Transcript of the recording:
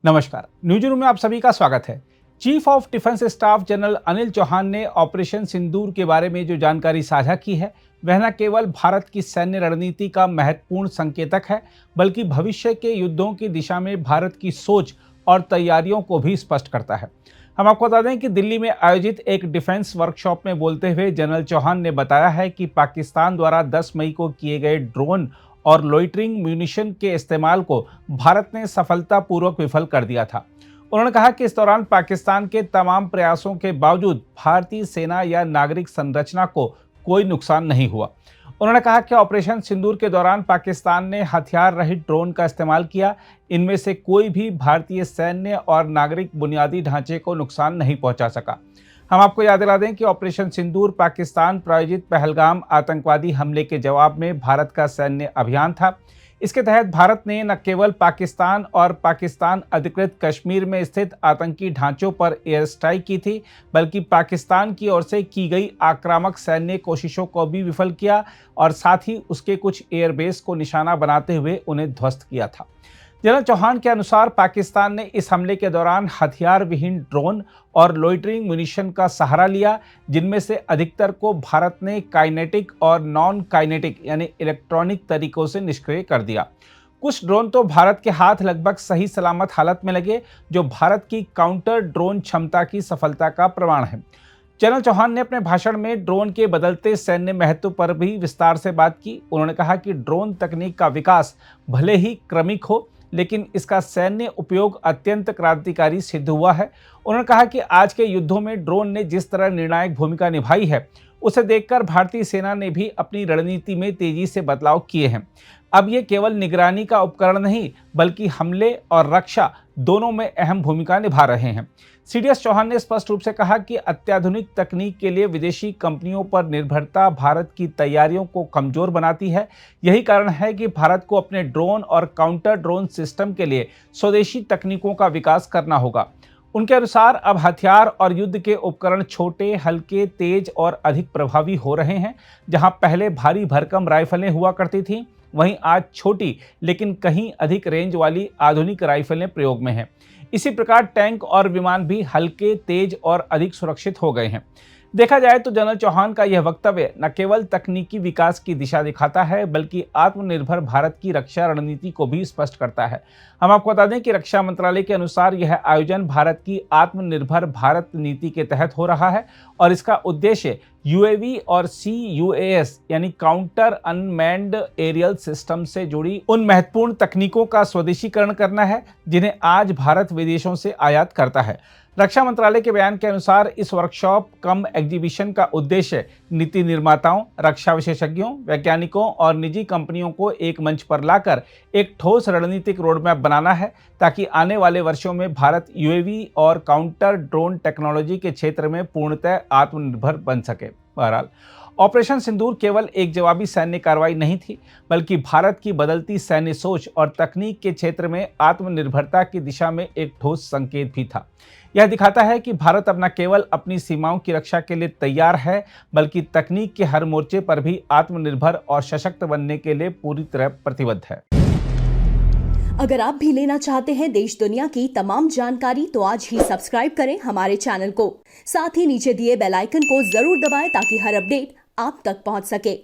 नमस्कार, news room में आप सभी का स्वागत है। Chief of defence staff general Anil Chauhan ने ऑपरेशन सिंदूर के बारे में जो जानकारी साझा की है, वह न केवल भारत की सैन्य रणनीति का महत्वपूर्ण संकेतक है, बल्कि भविष्य के युद्धों की दिशा में भारत की सोच और तैयारियों को भी स्पष्ट करता है। हम आपको बता दें कि दिल्ली में आयोजित एक डिफेंस वर्कशॉप में बोलते हुए जनरल चौहान ने बताया है कि पाकिस्तान द्वारा 10 मई को किए गए ड्रोन और लोइटरिंग म्यूनिशन के इस्तेमाल को भारत ने सफलतापूर्वक विफल कर दिया था। उन्होंने कहा कि इस दौरान पाकिस्तान के तमाम प्रयासों के बावजूद भारतीय सेना या नागरिक संरचना को कोई नुकसान नहीं हुआ। उन्होंने कहा कि ऑपरेशन सिंदूर के दौरान पाकिस्तान ने हथियार रहित ड्रोन का इस्तेमाल किया। इनमें से कोई भी भारतीय सैन्य और नागरिक बुनियादी ढांचे को नुकसान नहीं पहुंचा सका। हम आपको याद दिला दें कि ऑपरेशन सिंदूर पाकिस्तान प्रायोजित पहलगाम आतंकवादी हमले के जवाब में भारत का सैन्य अभियान था। इसके तहत भारत ने न केवल पाकिस्तान और पाकिस्तान अधिकृत कश्मीर में स्थित आतंकी ढांचों पर एयर स्ट्राइक की थी, बल्कि पाकिस्तान की ओर से की गई आक्रामक सैन्य कोशिशों को भी विफल किया और साथ ही उसके कुछ एयरबेस को निशाना बनाते हुए उन्हें ध्वस्त किया था। जनरल चौहान के अनुसार पाकिस्तान ने इस हमले के दौरान हथियार विहीन ड्रोन और लोइटरिंग म्यूनिशन का सहारा लिया, जिनमें से अधिकतर को भारत ने काइनेटिक और नॉन काइनेटिक यानी इलेक्ट्रॉनिक तरीकों से निष्क्रिय कर दिया। कुछ ड्रोन तो भारत के हाथ लगभग सही सलामत हालत में लगे, जो भारत की काउंटर ड्रोन क्षमता की सफलता का प्रमाण है। जनरल चौहान ने अपने भाषण में ड्रोन के बदलते सैन्य महत्व पर भी विस्तार से बात की। उन्होंने कहा कि ड्रोन तकनीक का विकास भले ही क्रमिक हो, लेकिन इसका सैन्य उपयोग अत्यंत क्रांतिकारी सिद्ध हुआ है। उन्होंने कहा कि आज के युद्धों में ड्रोन ने जिस तरह निर्णायक भूमिका निभाई है, उसे देखकर भारतीय सेना ने भी अपनी रणनीति में तेजी से बदलाव किए हैं। अब ये केवल निगरानी का उपकरण नहीं, बल्कि हमले और रक्षा दोनों में अहम भूमिका निभा रहे हैं। सीडीएस चौहान ने स्पष्ट रूप से कहा कि अत्याधुनिक तकनीक के लिए विदेशी कंपनियों पर निर्भरता भारत की तैयारियों को कमजोर बनाती है। यही कारण है कि भारत को अपने ड्रोन और काउंटर ड्रोन सिस्टम के लिए स्वदेशी तकनीकों का विकास करना होगा। उनके अनुसार अब हथियार और युद्ध के उपकरण छोटे, हल्के, तेज और अधिक प्रभावी हो रहे हैं। जहां पहले भारी भरकम राइफलें हुआ करती थीं, वहीं आज छोटी लेकिन कहीं अधिक रेंज वाली आधुनिक राइफलें प्रयोग में हैं। इसी प्रकार टैंक और विमान भी हल्के, तेज और अधिक सुरक्षित हो गए हैं। देखा जाए तो जनरल चौहान का यह वक्तव्य न केवल तकनीकी विकास की दिशा दिखाता है, बल्कि आत्मनिर्भर भारत की रक्षा रणनीति को भी स्पष्ट करता है। हम आपको बता दें कि रक्षा मंत्रालय के अनुसार यह आयोजन भारत की आत्मनिर्भर भारत नीति के तहत हो रहा है और इसका उद्देश्य यूएवी और CUAS यानी काउंटर अनमैन्ड एरियल सिस्टम से जुड़ी उन महत्वपूर्ण तकनीकों का स्वदेशीकरण करना है, जिन्हें आज भारत विदेशों से आयात करता है। रक्षा मंत्रालय के बयान के अनुसार इस वर्कशॉप कम एग्जीबिशन का उद्देश्य नीति निर्माताओं, रक्षा विशेषज्ञों, वैज्ञानिकों और निजी कंपनियों को एक मंच पर लाकर एक ठोस रणनीतिक रोडमैप बनाना है, ताकि आने वाले वर्षों में भारत यूएवी और काउंटर ड्रोन टेक्नोलॉजी के क्षेत्र में पूर्णतः आत्मनिर्भर बन सके। बहरहाल, ऑपरेशन सिंदूर केवल एक जवाबी सैन्य कार्रवाई नहीं थी, बल्कि भारत की बदलती सैन्य सोच और तकनीक के क्षेत्र में आत्मनिर्भरता की दिशा में एक ठोस संकेत भी था। यह दिखाता है कि भारत अब न केवल अपनी सीमाओं की रक्षा के लिए तैयार है, बल्कि तकनीक के हर मोर्चे पर भी आत्मनिर्भर और सशक्त बनने के लिए पूरी तरह प्रतिबद्ध है। अगर आप भी लेना चाहते हैं देश दुनिया की तमाम जानकारी, तो आज ही सब्सक्राइब करें हमारे चैनल को। साथ ही नीचे दिए बेल आइकन को जरूर दबाएं, ताकि हर अपडेट आप तक पहुंच सके।